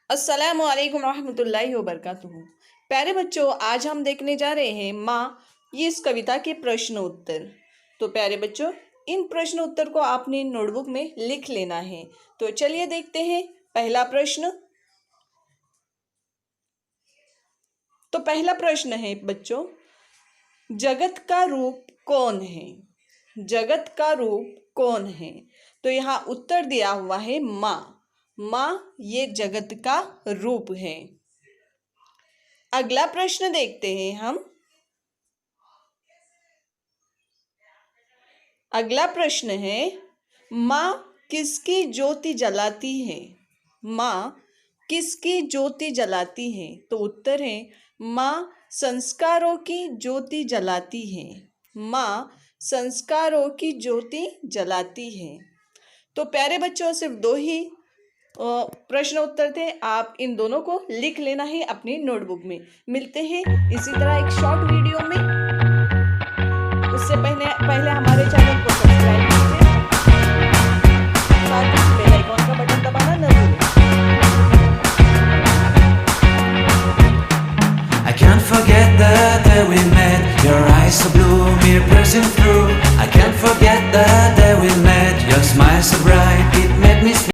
अस्सलामु अलैकुम रहमतुल्लाहि व बरकातुहू। प्यारे बच्चों, आज हम देखने जा रहे हैं माँ ये इस कविता के प्रश्न उत्तर। तो प्यारे बच्चों, इन प्रश्न उत्तर को आपने नोटबुक में लिख लेना है। तो चलिए देखते हैं पहला प्रश्न। तो पहला प्रश्न है बच्चों, जगत का रूप कौन है? जगत का रूप कौन है? तो यहाँ उत्तर दिया हुआ है माँ। माँ ये जगत का रूप है। अगला प्रश्न देखते हैं हम। अगला प्रश्न है, माँ किसकी ज्योति जलाती है? माँ किसकी ज्योति जलाती है? तो उत्तर है माँ संस्कारों की ज्योति जलाती है। माँ संस्कारों की ज्योति जलाती है। तो प्यारे बच्चों, सिर्फ दो ही प्रश्न उत्तर थे। आप इन दोनों को लिख लेना है अपनी नोटबुक में। मिलते हैं इसी तरह एक शॉर्ट वीडियो में। उससे पहले हमारे चैनल